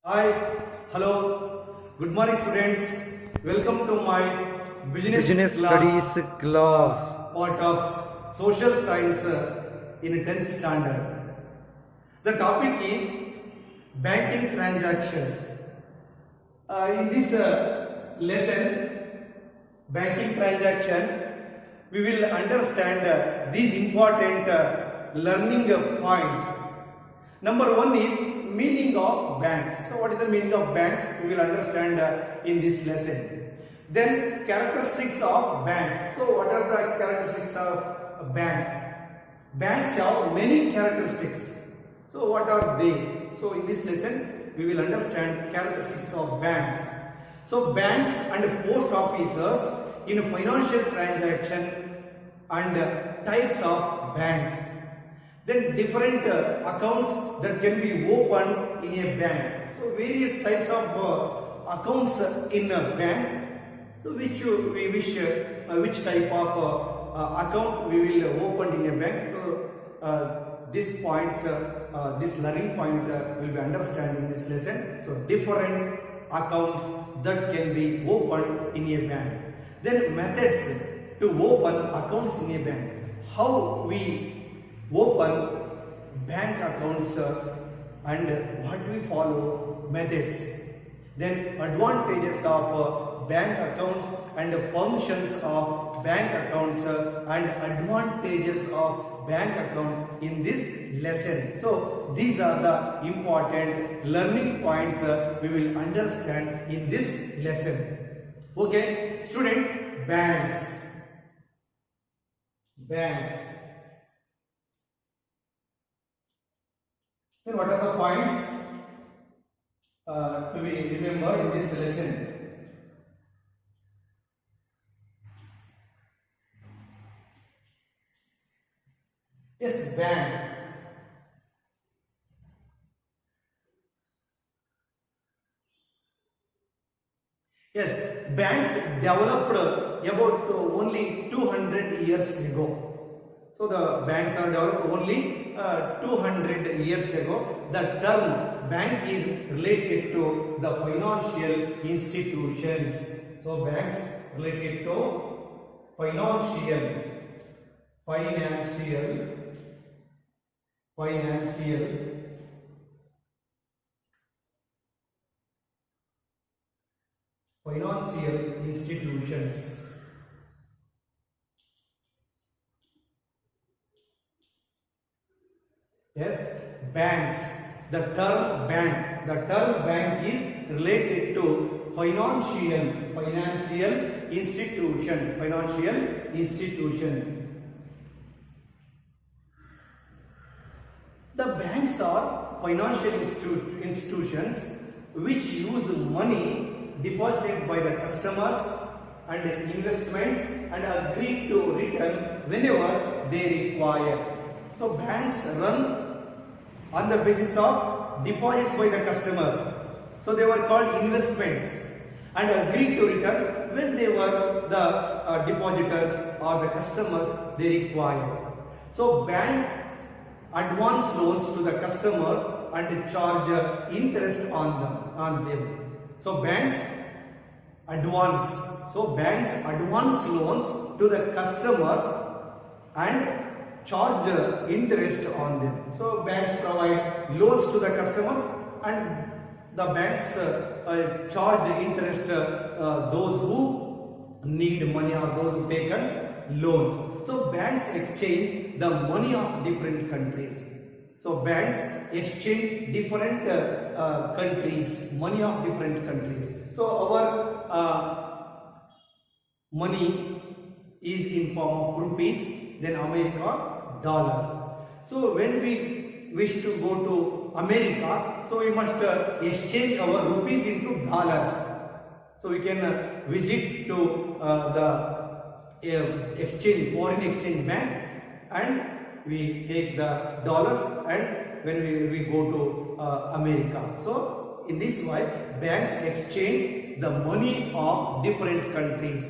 Hi, hello, good morning students. Welcome to my business Studies class. part of social science in 10th standard. The topic is banking transactions. In this lesson, banking transaction, we will understand these important learning points. Number one is meaning of banks. So what is the meaning of banks? We will understand in this lesson. Then characteristics of banks. So what are the characteristics of banks? Banks have many characteristics. So what are they? So in this lesson we will understand characteristics of banks. So banks and post offices in financial transaction and types of banks. Then different accounts that can be opened in a bank. So various types of accounts in a bank. So which we wish, which type of account we will open in a bank. So these points, this learning point will be understood in this lesson. So different accounts that can be opened in a bank. Then methods to open accounts in a bank. How we open bank accounts and what we follow methods. Then advantages of bank accounts and functions of bank accounts and advantages of bank accounts in this lesson. So these are the important learning points we will understand in this lesson. Okay, students, banks. Then what are the points to be remembered in this lesson? Yes, bank. Yes, banks developed about only 200 years ago. So the banks are developed only 200 years ago. The term bank is related to the financial institutions. So banks related to financial institutions. Yes, banks. The term bank is related to financial institutions. The banks are financial institutions which use money deposited by the customers and investments and agree to return whenever they require. So banks run on the basis of deposits by the customer. So they were called investments and agreed to return whenever the depositors or the customers they require. So bank advance loans to the customers and charge interest on them. So banks advance loans to the customers and charge interest on them. So banks provide loans to the customers and the banks charge interest those who need money or those who taken loans. So banks exchange the money of different countries. So banks exchange different countries, money of different countries. So our money is in form of rupees, then America dollar. So when we wish to go to America, so we must exchange our rupees into dollars. So we can visit to the foreign exchange banks and we take the dollars and when we go to America. So in this way banks exchange the money of different countries.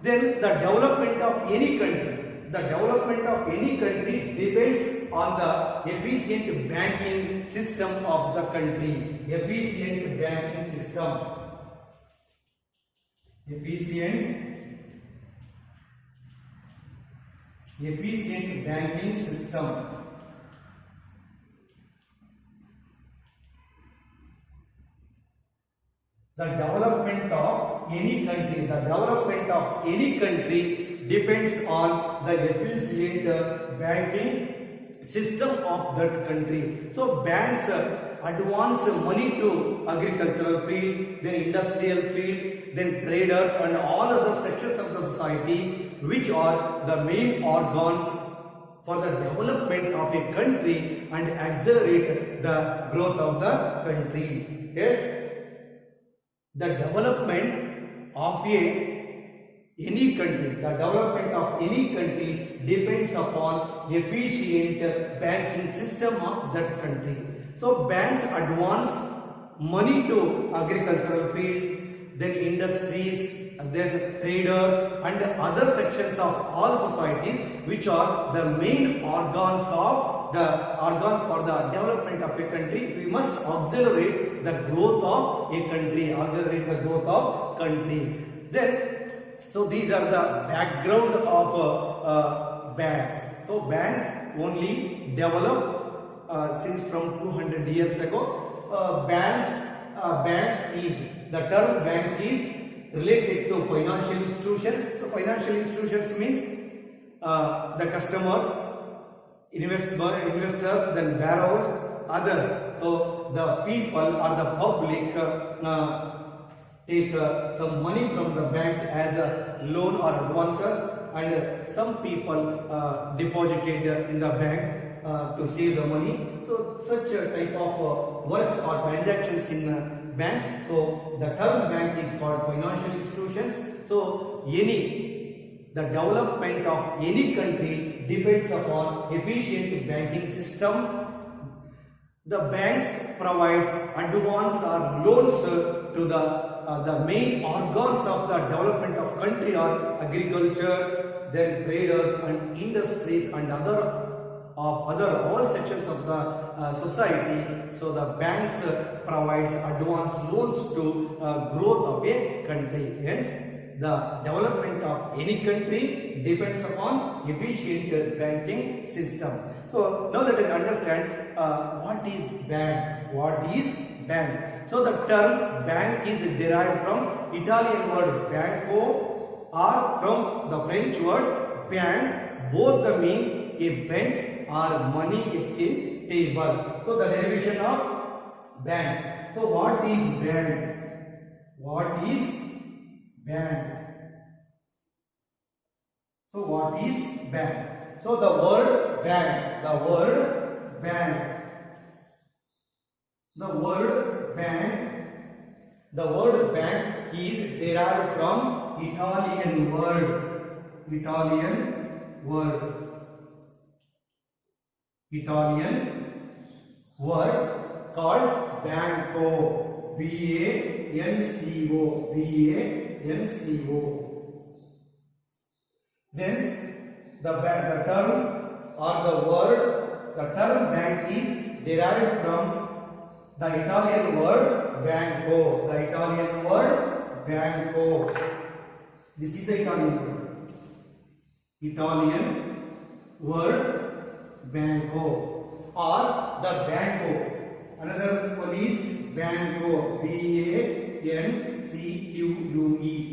Then the development of any country, the development of any country depends on the efficient banking system of the country. Efficient banking system. Efficient banking system. The development of any country depends on the efficient banking system of that country. So banks advance money to agricultural field, then industrial field, then traders and all other sections of the society, which are the main organs for the development of a country and accelerate the growth of the country. Yes. The development of any country depends upon efficient banking system of that country. So banks advance money to agricultural field, then industries, then traders and other sections of all societies, which are the main organs for the development of a country. We must accelerate the growth of a country. Then, so these are the background of banks. So banks only develop since from 200 years ago. The term bank is related to financial institutions. So financial institutions means the customers, investors, then borrowers, others. So the people or the public take some money from the banks as a loan or advances, and some people deposited in the bank to save the money. So such a type of works or transactions in banks. So the term bank is called financial institutions. So the development of any country depends upon efficient banking system. The banks provides advance or loans to the main organs of the development of country or agriculture, then traders and industries and other all sections of the society. So the banks provides advance loans to growth of a country. Hence, the development of any country depends upon efficient banking system. So now let us understand what is bank. So the term bank is derived from Italian word banco or from the French word bank. Both mean a bench or money exchange table. So the derivation of bank. So what is bank? So the word bank is derived from Italian word called banco, B-A-N-C-O. Then the term bank is derived from the Italian word banco. This is the Italian word banco or the banco. Another one is banco, B-A-N-C-Q-U-E,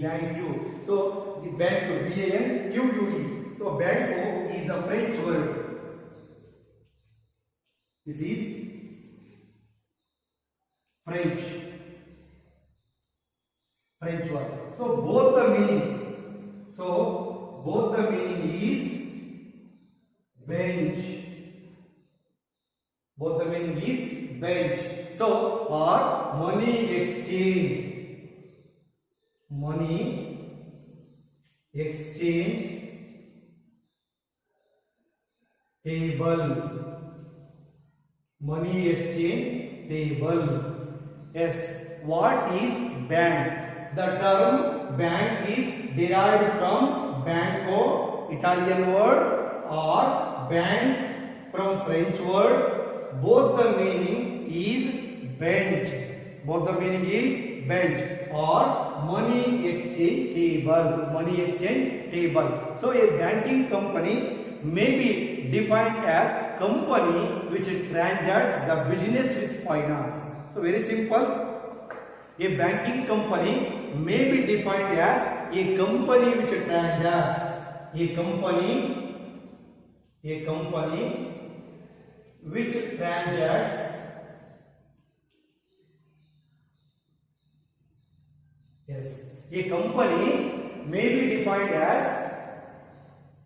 banco. So the banco, B-A-N-Q-U-E. So banco is the French word. This is French word. So both the meaning is bench. So or money exchange table. Yes. What is bank? The term bank is derived from banco, Italian word or bank from French word. Both the meaning is bench. Both the meaning is bench or money exchange table. Money exchange table. So a banking company may be defined as company which transacts the business with finance. So very simple. A banking company may be defined as a company which transacts. A company which transacts. Yes, a company may be defined as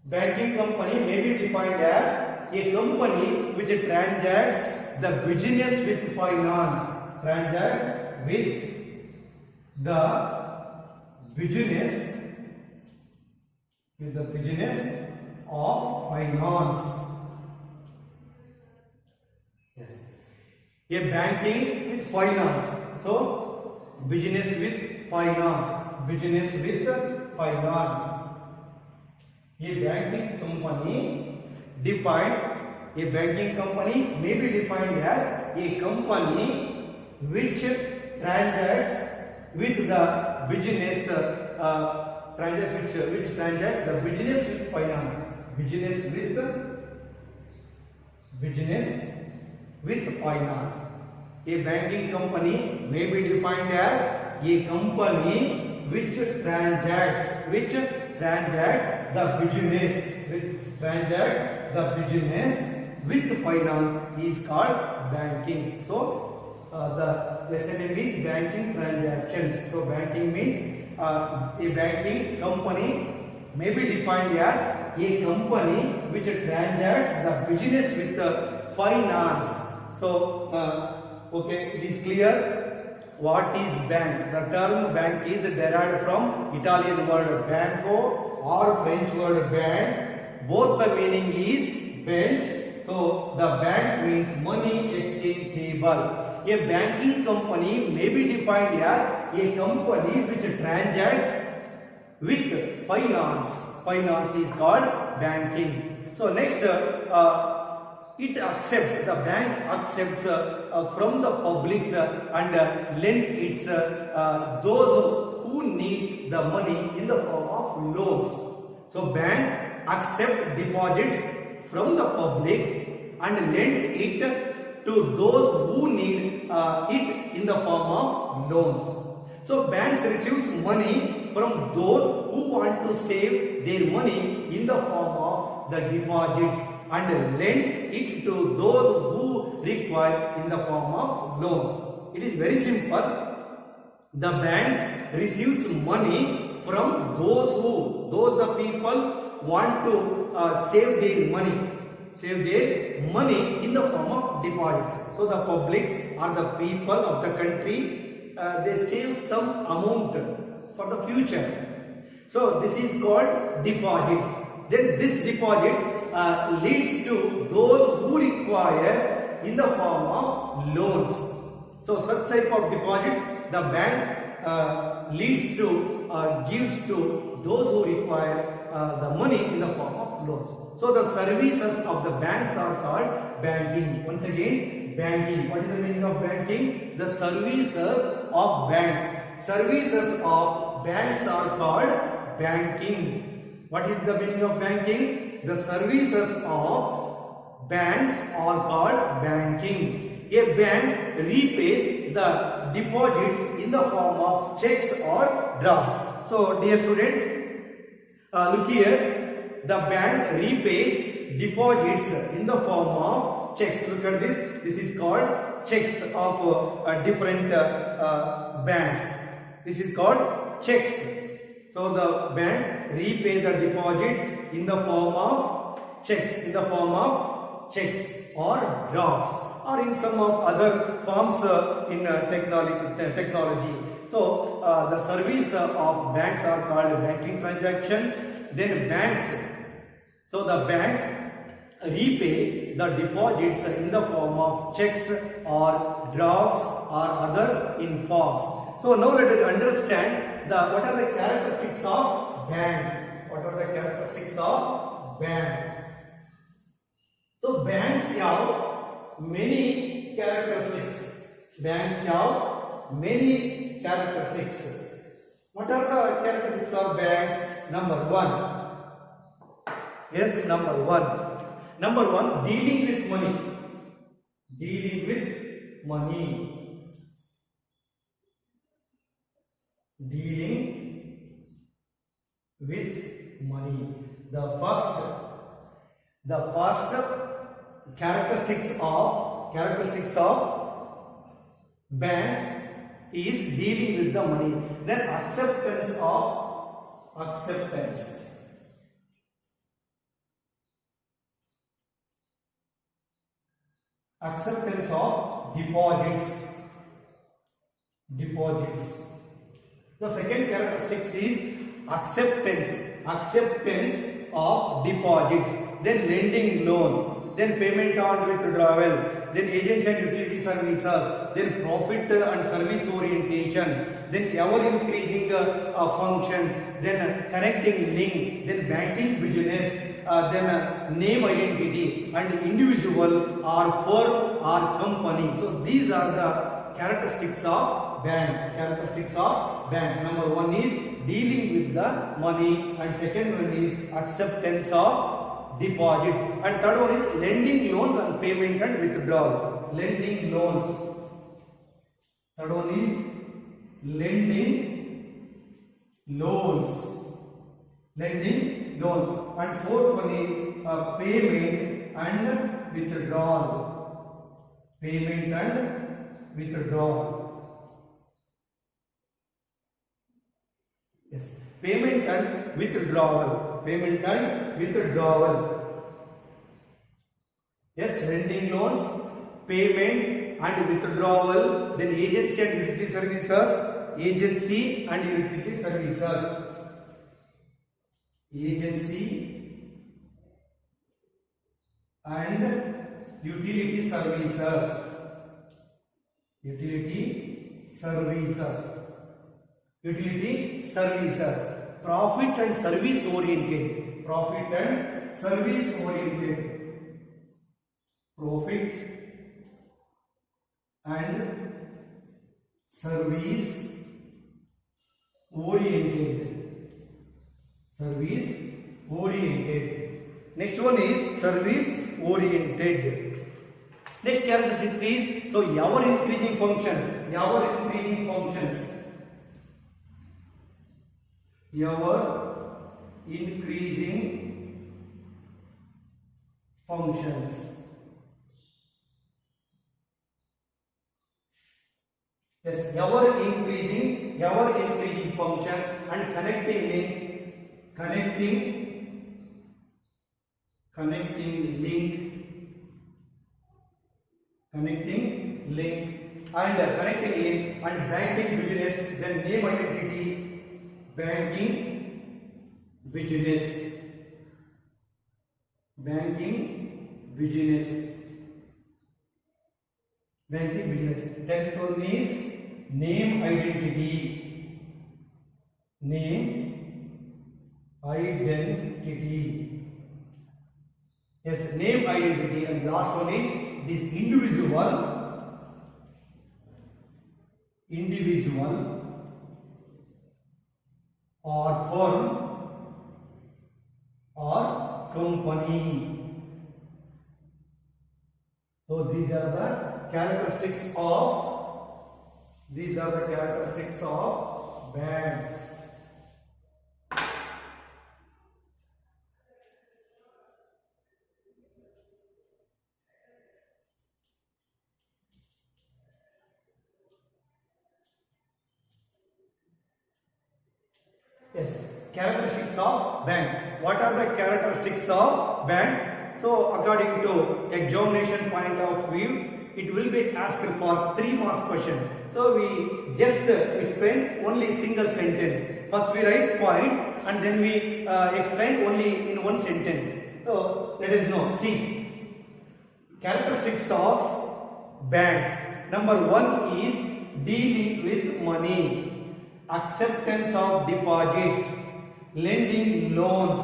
banking company may be defined as a company which transacts the business with finance. Transacts with the business of finance. Yes, a banking with finance. So business with finance. Business with finance. A banking company may be defined as a company which transacts with the business which transacts the business with finance. Business with finance. A banking company may be defined as a company which transacts the business with finance is called banking. So the lesson name is banking transactions. So banking means a banking company may be defined as a company which transacts the business with the finance. So okay, it is clear. What is bank? The term bank is derived from Italian word banco or French word bank. Both the meaning is bench. So the bank means money exchange table. A banking company may be defined as a company which transacts with finance. Finance is called banking. So next, it accepts, the bank accepts from the publics and lend its those who need the money in the form of loans. So bank accepts deposits from the publics and lends it to those who need it in the form of loans. So banks receives money from those who want to save their money in the form of the deposits and lends it to those who require in the form of loans. It is very simple. The banks receives money from those the people want to save their money in the form of deposits. So the publics or the people of the country, they save some amount for the future. So this is called deposits. Then this deposit leads to those who require in the form of loans. So such type of deposits the bank leads to gives to those who require the money in the form of loans. So the services of the banks are called banking. Once again, banking. What is the meaning of banking? The services of banks. Services of banks are called banking. What is the meaning of banking? The services of banks are called banking. A bank repays the deposits in the form of checks or drafts. So dear students, look here. The bank repays deposits in the form of checks. Look at this. This is called checks of different banks. This is called checks. So the bank repays the deposits in the form of checks, or drafts, or in some of other forms in technology. So the service of banks are called banking transactions. Then banks. So the banks repay the deposits in the form of checks or drafts or other in forms. So now let us understand what are the characteristics of bank. What are the characteristics of bank? So banks have many characteristics. Banks have many characteristics. What are the characteristics of banks? Number one. Yes, number one. Number one, dealing with money. Dealing with money. Dealing with money. The first characteristics of banks is dealing with the money. Then acceptance of deposits. The second characteristics is acceptance of deposits, then lending loan, then payment on withdrawal, then agency and utility services, then profit and service orientation, then ever increasing functions, then connecting link, then banking business, then name identity and individual or firm or company. So these are the characteristics of bank. Number one is dealing with the money, and second one is acceptance of deposits, and third one is lending loans and payment and withdrawal. Lending loans. Third one is lending loans. And fourth one is payment and withdrawal. Yes, payment and withdrawal. Yes, lending loans, payment and withdrawal, then agency and utility services. Agency and utility services. Profit and service oriented. Next one is service oriented. Next characteristic is, so ever increasing functions. Yes, ever increasing functions and connecting link and banking business, then name identity, banking business. Tenth one is name identity. Yes, name identity, and last one is this individual or firm or company. So these are the characteristics of banks. Yes, characteristics of bank. What are the characteristics of banks? So according to examination point of view, it will be asked for 3 marks question. So we just explain only single sentence. First we write points and then we explain only in one sentence. So let us know. See, characteristics of banks. Number 1 is dealing with money. Acceptance of deposits, lending loans,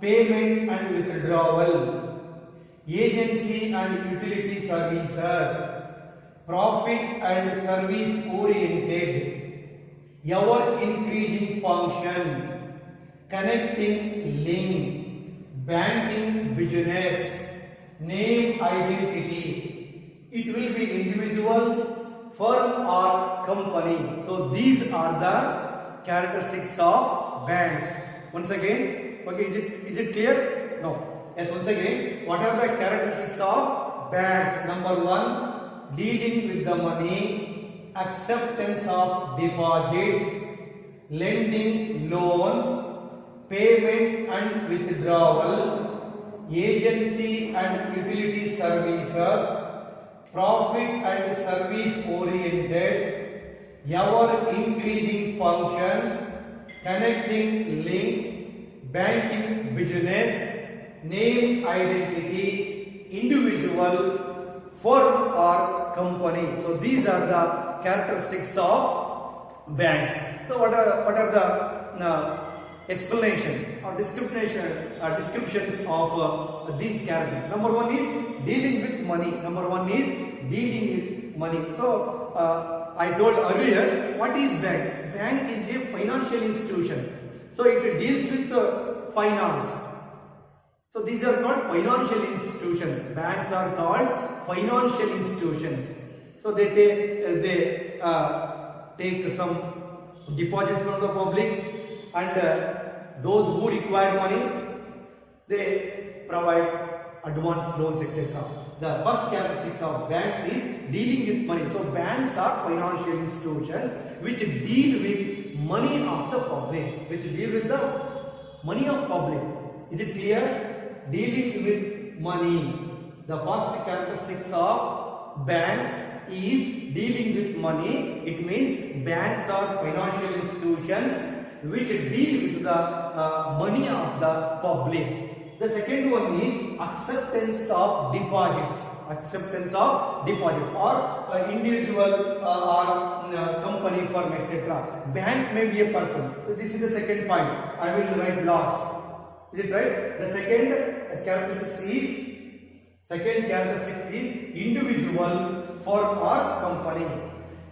payment and withdrawal, agency and utility services, profit and service oriented, ever increasing functions, connecting link, banking business, name identity. It will be individual, firm or company. So these are the characteristics of banks. Once again, okay, is it clear? No. Yes, once again, what are the characteristics of banks? Number one, dealing with the money, acceptance of deposits, lending loans, payment and withdrawal, agency and utility services, profit and service oriented, ever increasing functions, connecting link, banking business, name identity, individual, firm or company. So these are the characteristics of banks. So what are the explanation or descriptions of these characteristics? Number one is dealing with money. Number one is dealing with money. So I told earlier, what is bank? Bank is a financial institution. So it deals with finance. So these are called financial institutions. Banks are called financial institutions. So they take some deposits from the public, and those who require money, they provide advance loans, etc. The first characteristic of banks is dealing with money. So banks are financial institutions which deal with money of the public, which deal with the money of public. Is it clear? Dealing with money. The first characteristics of banks is dealing with money. It means banks are financial institutions which deal with the money of the public. The second one is acceptance of deposits. Acceptance of deposits, or individual or company firm, etc. Bank may be a person. So this is the second point. I will write last. Is it right? The second characteristic is individual, firm or company.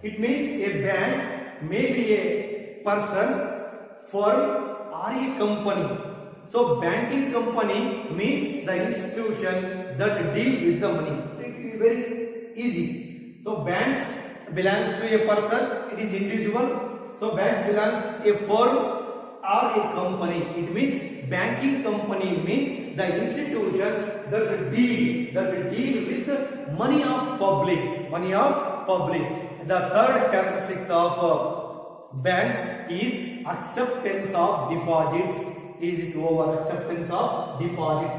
It means a bank may be a person, firm or a company. So banking company means the institution that deal with the money. So it is very easy. So banks belongs to a person, it is individual. So banks belongs a firm or a company. It means banking company means the institutions that deal with money of public. Money of public. The third characteristics of banks is acceptance of deposits. Is it over? Acceptance of deposits.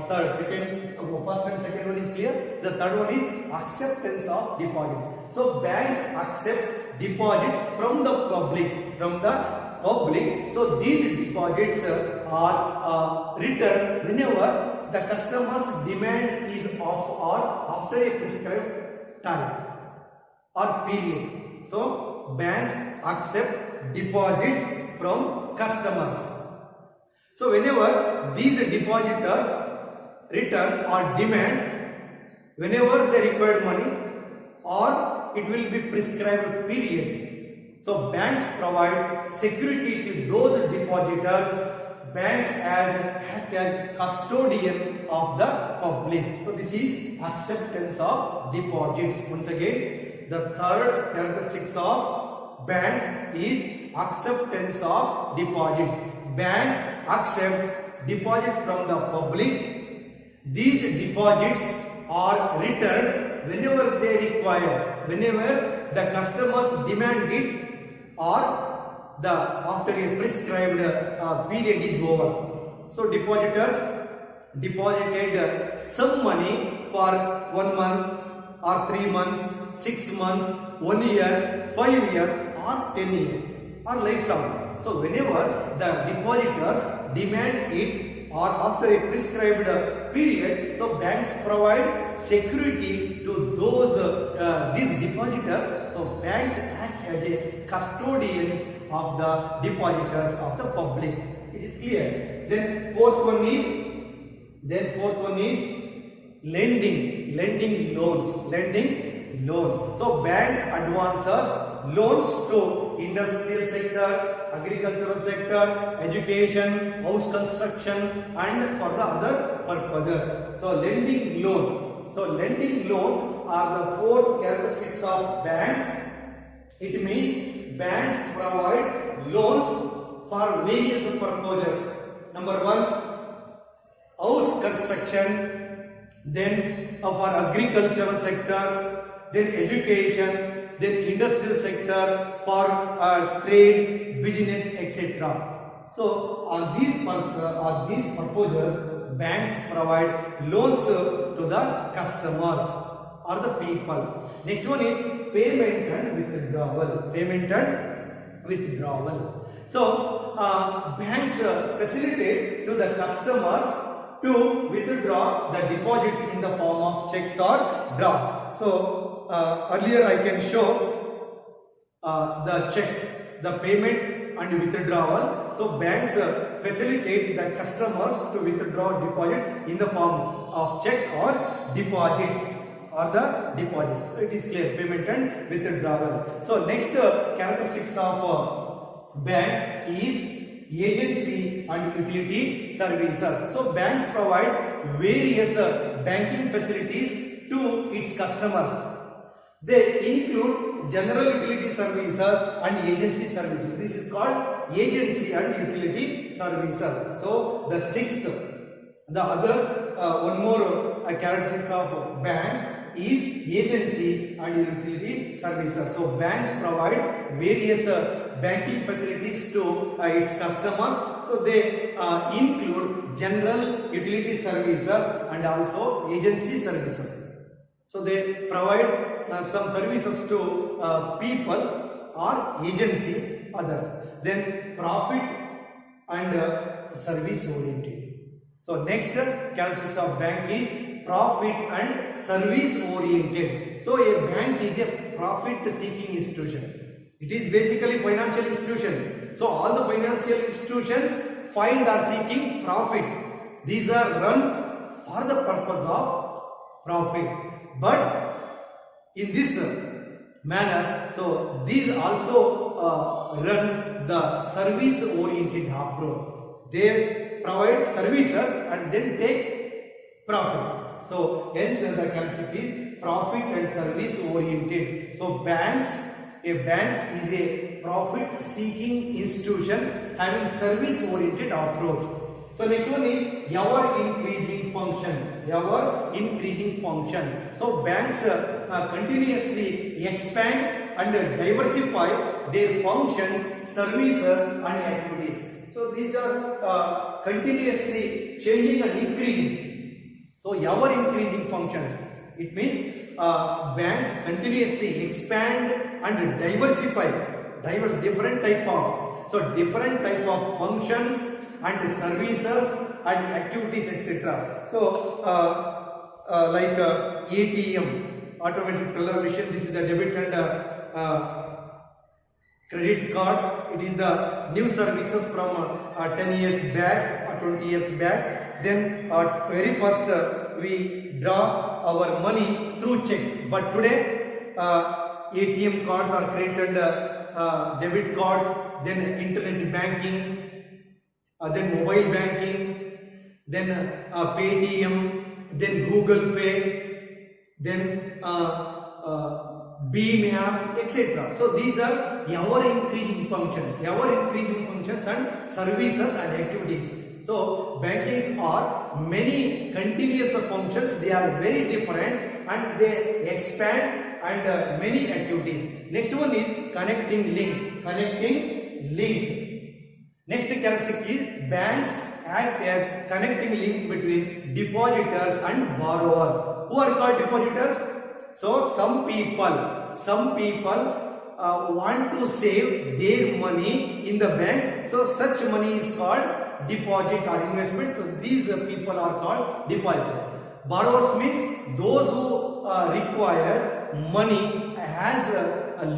First and second one is clear. The third one is acceptance of deposits. So banks accept deposit from the public. So these deposits are returned whenever the customer's demand is off or after a prescribed time or period. So banks accept deposits from customers. So whenever these depositors return or demand, whenever they require money or it will be prescribed period. So banks provide security to those depositors. Banks act as custodian of the public. So this is acceptance of deposits. Once again, the third characteristics of banks is acceptance of deposits. Bank accepts deposits from the public. These deposits are returned whenever they require, whenever the customers demand it or after a prescribed period is over. So depositors deposited some money for 1 month or 3 months, 6 months, 1 year, 5 years or 10 years or lifelong. So whenever the depositors demand it or after a prescribed period, so banks provide security to those these depositors. So banks act as a custodians of the depositors of the public. Is it clear? Then fourth one is lending loans. So banks advances loans to industrial sector, agricultural sector, education, house construction, and for the other purposes. So lending loan are the four characteristics of banks. It means banks provide loans for various purposes. Number one, house construction, then for agricultural sector, then education, then industrial sector, for trade, business, etc. So on these purposes, banks provide loans to the customers or the people. Next one is payment and withdrawal. So banks facilitate to the customers to withdraw the deposits in the form of checks or drafts. So earlier I can show the checks, the payment and withdrawal. So banks facilitate the customers to withdraw deposits in the form of checks or deposits. So it is clear, payment and withdrawal. So next characteristics of banks is agency and utility services. So banks provide various banking facilities to its customers. They include general utility services and agency services. This is called agency and utility services. So the sixth, the other one more characteristic of bank is agency and utility services. So banks provide various banking facilities to its customers. So they include general utility services and also agency services. So they provide some services to people or agency others. Then profit and service oriented. So next characteristics of bank is profit and service oriented. So a bank is a profit seeking institution. It is basically financial institution. So all the financial institutions find are seeking profit. These are run for the purpose of profit. But in this manner, so these also run the service oriented approach. They provide services and then take profit. So hence the concept is profit and service oriented. So a bank is a profit seeking institution having service oriented approach. So next one is ever increasing functions. So banks continuously expand and diversify their functions, services and activities. So these are continuously changing and increasing. So ever increasing functions. It means banks continuously expand and diversify different type of functions and services and activities, etc. So like ATM, automatic teller machine, this is the debit and credit card. It is the new services from 10 years back or 20 years back. Then at very first we draw our money through checks, but today ATM cards are created, debit cards, then internet banking, then mobile banking, then Paytm, then Google Pay, then Beam app, etc. So these are ever increasing functions and services and activities. So bankings are many continuous functions. They are very different and they expand and many activities. Next one is connecting link. Next characteristic is banks act as connecting link between depositors and borrowers. Who are called depositors? So some people want to save their money in the bank. So such money is called deposit or investment. So these people are called depositors. Borrowers means those who require money as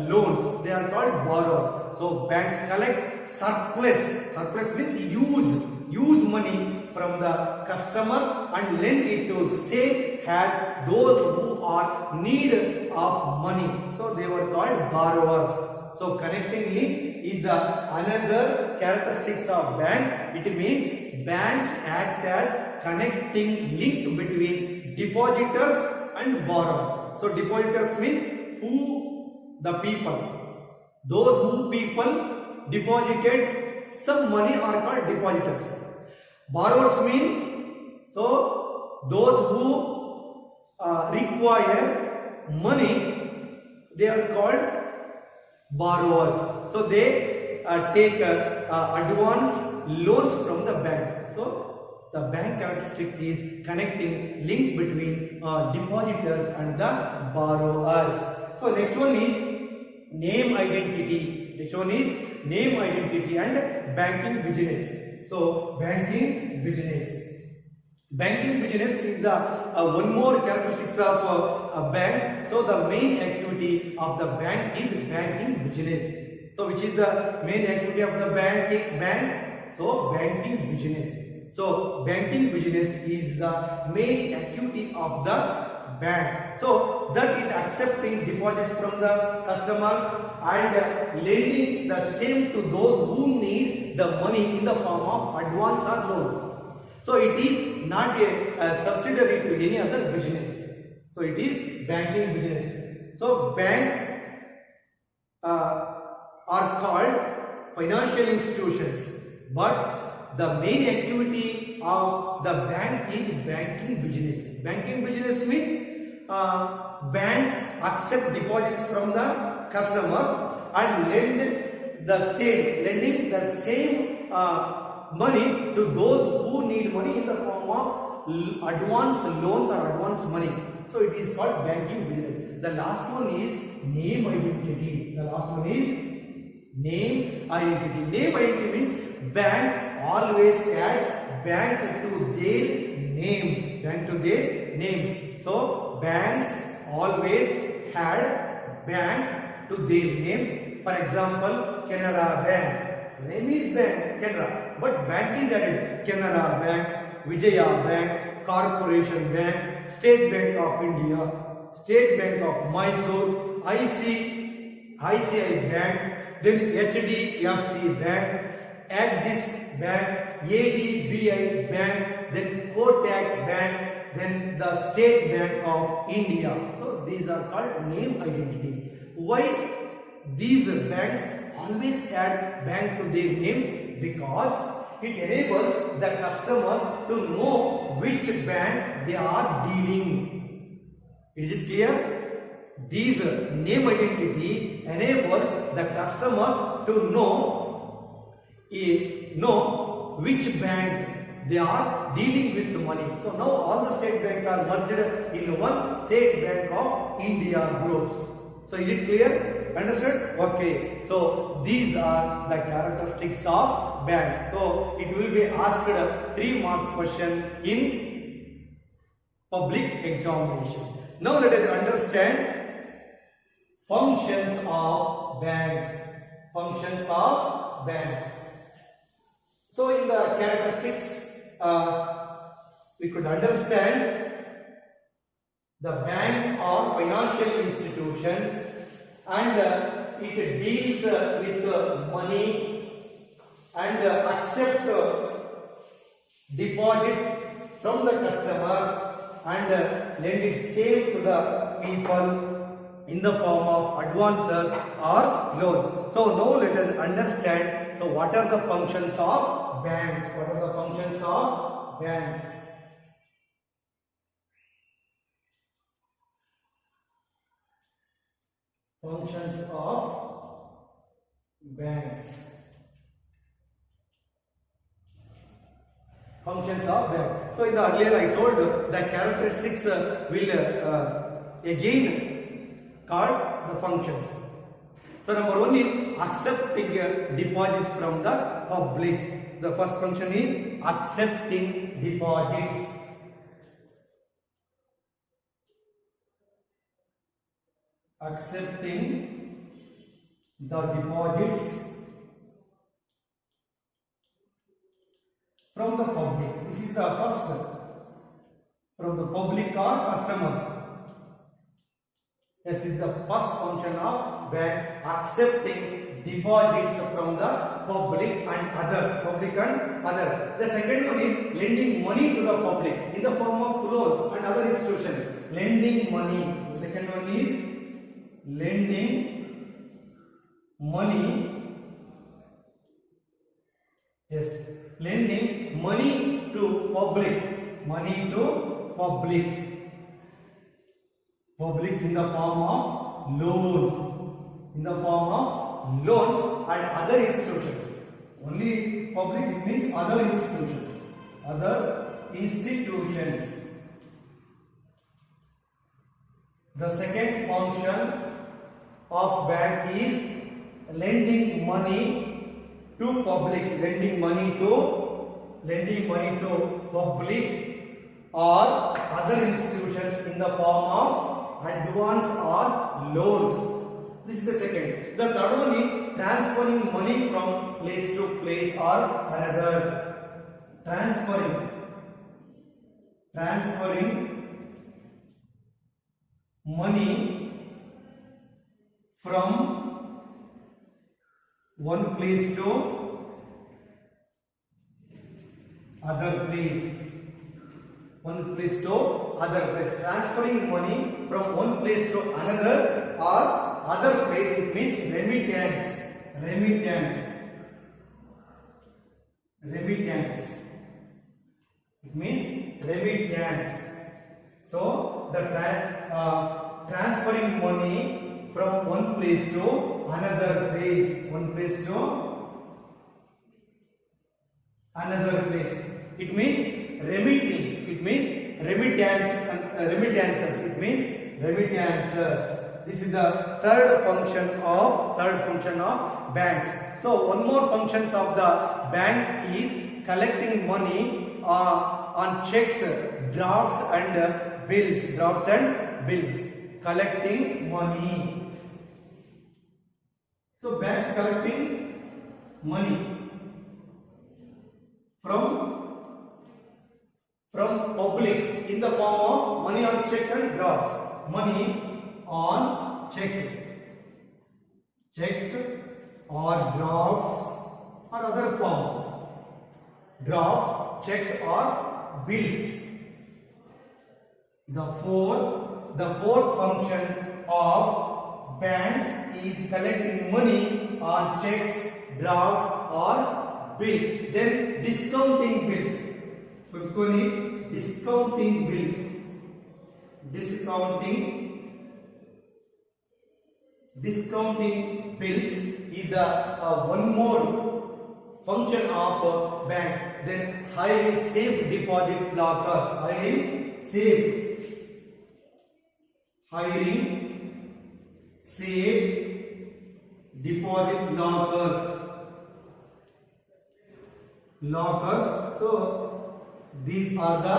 loans. They are called borrowers. So banks collect surplus. Surplus means use money from the customers and lend it to say had those who are need of money. So they were called borrowers. So connecting link is the another characteristics of bank. It means banks act as connecting link between depositors and borrowers. So depositors means who the people. Those who people deposited some money are called depositors. Borrowers mean so those who require money, they are called borrowers. So they take advance loans from the banks. So the bank characteristic is connecting link between depositors and the borrowers. So next one is name identity. Next one is name identity and banking business. So banking business. Banking business is the one more characteristics of banks. So the main activity of the bank is banking business. So which is the main activity of the bank? So banking business. So banking business is the main activity of the banks. So that it accepting deposits from the customer and lending the same to those who need the money in the form of advance or loans. So it is not a subsidiary to any other business. So it is banking business. So banks are called financial institutions, but the main activity of the bank is banking business. Banking business means banks accept deposits from the customers and lending the same money to those who need money in the form of advance loans or advance money. So it is called banking business. The last one is name identity. The last one is name identity. Name identity means banks always add bank to their names. Bank to their names. So banks always had bank to their names. For example, Canara Bank. The name is Bank Canara, but bank is added. Canara Bank, Vijaya Bank, Corporation Bank, State Bank of India, State Bank of Mysore, ICICI Bank, then HDFC Bank, Axis Bank, ADBI Bank, then Kotak Bank, then the State Bank of India. So these are called name identity. Why these banks always add bank to their names? Because it enables the customer to know which bank they are dealing. Is it clear? These name identity enables the customer to know which bank they are dealing with the money. So now all the state banks are merged in one State Bank of India group. So is it clear? Understood? Okay. So these are the characteristics of bank. So it will be asked 3 marks question in public examination. Now let us understand functions of banks. Functions of banks. So in the characteristics, we could understand the bank are financial institutions and it deals with money and accepts deposits from the customers and lend it same to the people in the form of advances or loans. So now let us understand, so what are the functions of banks? What are the functions of banks? Functions of banks. Functions of bank. So in the earlier I told the characteristics will again called the functions. So number one is accepting deposits from the public. The first function is accepting deposits. Accepting the deposits from the public. This is the first from the public or customers. Yes, this is the first function of bank, accepting deposits from the public and others. The second one is lending money to the public in the form of loans and other institutions. Lending money. The second one is lending money. Yes, lending money to public. Money to public. Public in the form of loans. In the form of loans and other institutions. Only public, it means other institutions. Other institutions. The second function of bank is lending money to public. Lending money to public or other institutions in the form of advance or loans. This is the second. The third one is transferring money from place to place or another. Transferring money from one place to other place. One place to other place. Transferring money from one place to another or other place, it means remittance. It means remittance. So the transferring money from one place to another place. It means remitting. It means remittances. It means remittances. This is the third function of banks. So one more functions of the bank is collecting money on checks, drafts and bills. Collecting money. So banks collecting money from publics in the form of money on check and drafts. Money on checks or drafts or other forms. Drafts, checks or bills. The fourth function of banks is collecting money on checks, drafts or bills. Then discounting bills. Fifth one is discounting bills. Discounting bills is the one more function of banks. Then hiring safe deposit lockers. Hiring safe deposit lockers. So these are the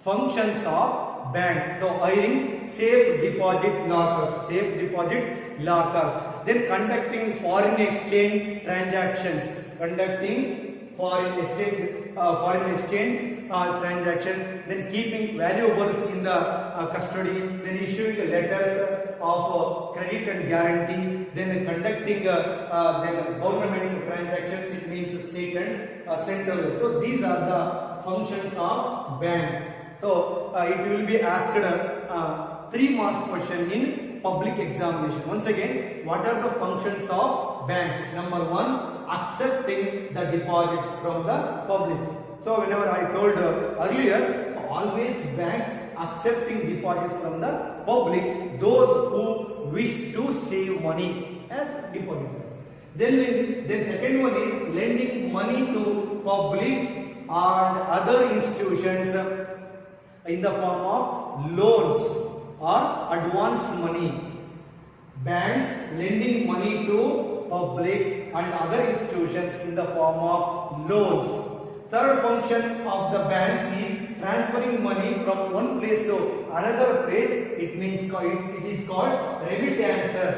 functions of banks. So hiring safe deposit lockers. Then conducting foreign exchange transactions. Then keeping valuables in the custody. Then issuing letters of credit and guarantee. Then conducting then government transactions. It means state and central. So these are the functions of banks. So it will be asked 3 marks question in public examination. Once again, what are the functions of banks? Number 1, accepting the deposits from the public. So whenever I told earlier, always banks accepting deposits from the public, those who wish to save money as depositors. Then second one is lending money to public and other institutions in the form of loans or advance money. Banks lending money to public and other institutions in the form of loans. Third function of the banks is transferring money from one place to another place. It is called remittances.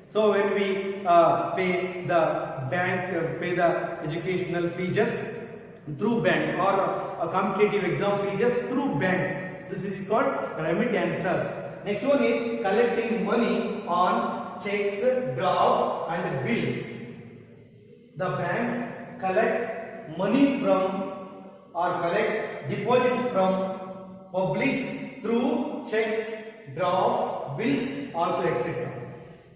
So when we pay the bank, pay the educational fees, through bank, or a competitive exam fees through bank. This is called remittances. Next one is collecting money on checks, drafts and bills. The banks collect money from or collect deposit from publics through checks, drafts, bills, also etc.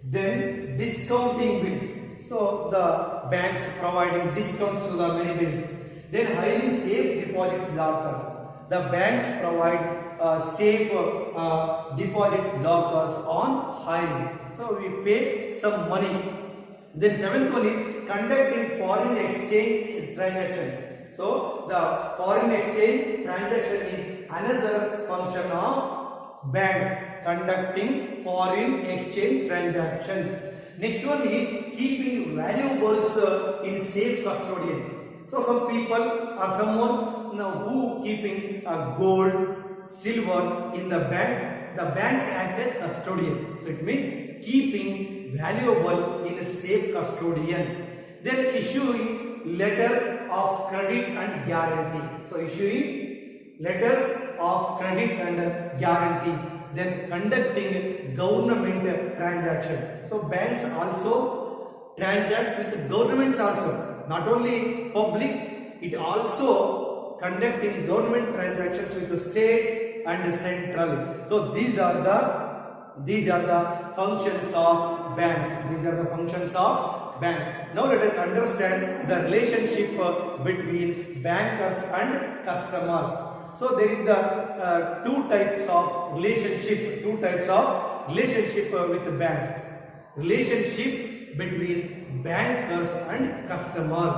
Then discounting bills. So the banks providing discounts to the many bills. Then highly safe deposit lockers. The banks provide safe deposit lockers on highly. So we pay some money. Then seventh one is conducting foreign exchange transaction. So the foreign exchange transaction is another function of banks conducting foreign exchange transactions. Next one is keeping valuables in safe custodian. So some people or someone who keeping gold, silver in the bank, the banks act as custodian. So it means keeping valuable in a safe custodian. Then issuing letters of credit and guarantee. So issuing letters of credit and guarantees. Then conducting government transaction. So banks also transacts with governments also. Not only public, it also conducting government transactions with the state and the central. So these are the functions of banks. These are the functions of banks. Now let us understand the relationship between bankers and customers. So there is the two types of relationship with the banks. Relationship between bankers and customers.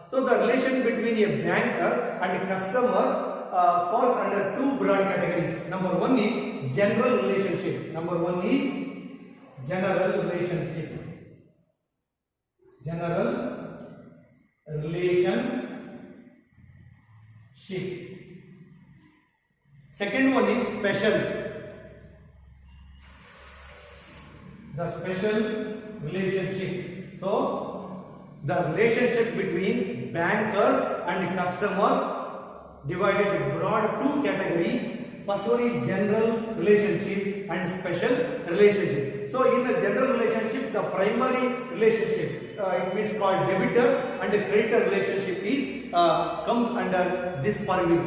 So the relation between a banker and customers falls under two broad categories. Number one is general relationship. General relationship. Second one is special. The special relationship. So the relationship between bankers and customers divided broad two categories. First one is general relationship and special relationship. So in a general relationship, the primary relationship it is called debitor, and the creditor relationship is comes under this purview.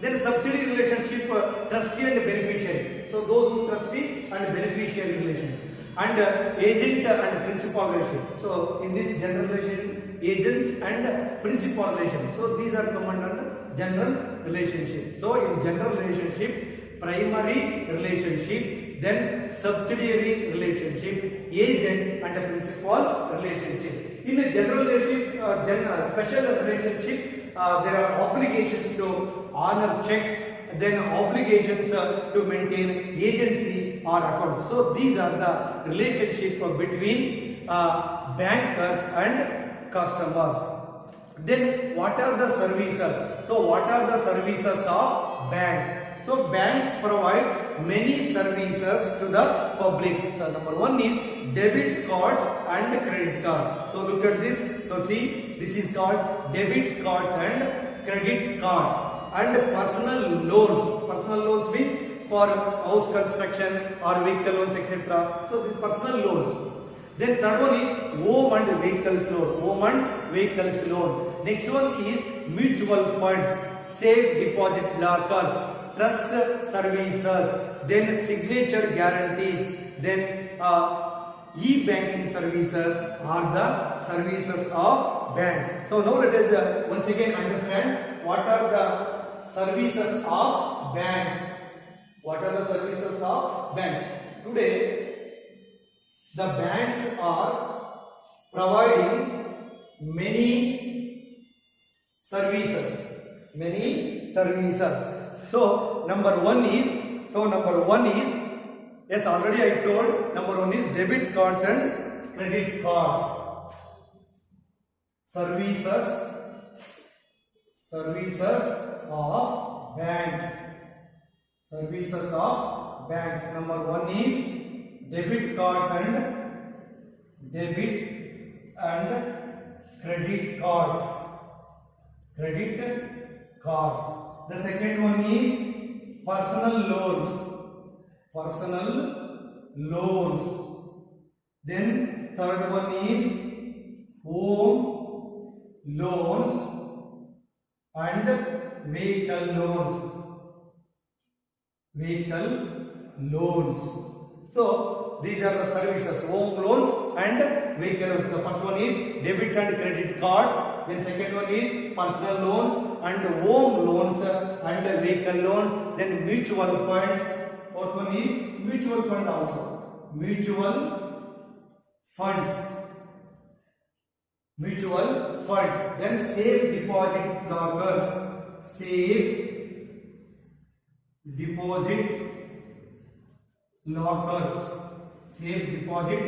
Then subsidiary relationship, trustee and beneficiary. So those who trustee and beneficiary relation, and agent and principal relation. So in this general relation, agent and principal relation. So these are come under general relationship. So in general relationship, primary relationship, then subsidiary relationship, agent and principal relationship. In a general relationship, special relationship, there are obligations to honor checks, then obligations to maintain agency or accounts. So these are the relationship between bankers and customers. Then what are the services? So what are the services of banks? So banks provide many services to the public. So number one is debit cards and credit cards. So look at this. So see, this is called debit cards and credit cards. And personal loans. Personal loans means for house construction or vehicle loans, etc. So the personal loans. Then third one is home and vehicles loan. Next one is mutual funds, safe deposit lockers, trust services, then signature guarantees, then e-banking services are the services of bank. So now let us once again understand what are the services of banks. What are the services of bank? Today, the banks are providing many services. So number one is, yes, already I told, number one is debit cards and credit cards. Services of banks. Number one is debit cards and credit cards. credit cards. The second one is personal loans. Personal loans. Then third one is home loans and vehicle loans. Vehicle loans. So these are the services: home loans and vehicle loans. The first one is debit and credit cards. Then second one is personal loans and home loans and vehicle loans. Then mutual funds. Fourth one is mutual fund also. Mutual funds. Mutual funds. Then safe deposit lockers. Safe deposit lockers. Safe deposit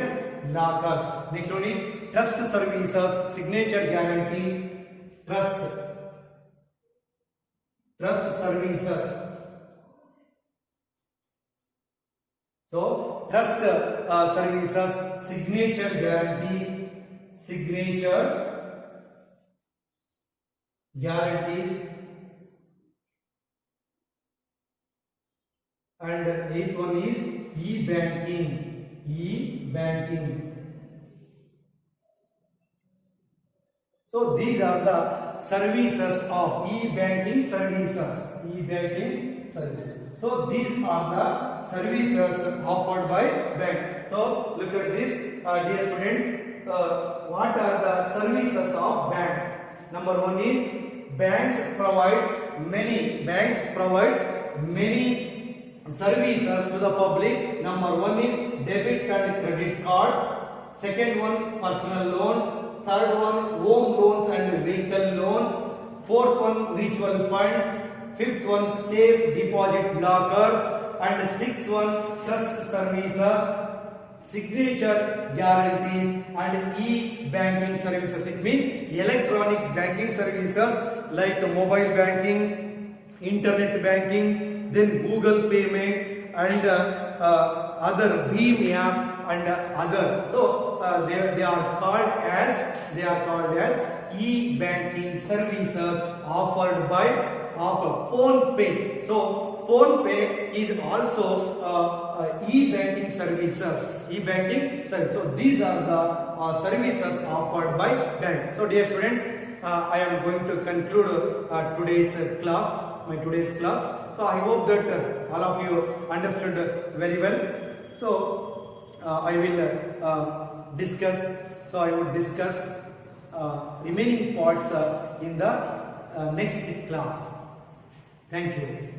lockers. Next one is trust services, signature guarantee, trust services. So trust services, signature guarantee, signature guarantees, and eighth one is e-banking. E-banking. So these are the services of e-banking services. E-banking services. So these are the services offered by bank. So look at this, dear students. What are the services of banks? Number one is banks provides many services to the public. Number one is debit and credit cards. Second one, personal loans. Third one, home loans and vehicle loans. Fourth one, mutual funds. Fifth one, safe deposit lockers. And sixth one, trust services, signature guarantees, and e-banking services. It means electronic banking services like mobile banking, internet banking, then Google payment, and other Beam app and other. So they are called as e-banking services offered by PhonePe. So PhonePe is also e-banking services. E-banking service. So these are the services offered by bank. So dear students, I am going to conclude today's class. So I hope that all of you understood very well. So I will discuss. So I would discuss remaining parts in the next class. Thank you.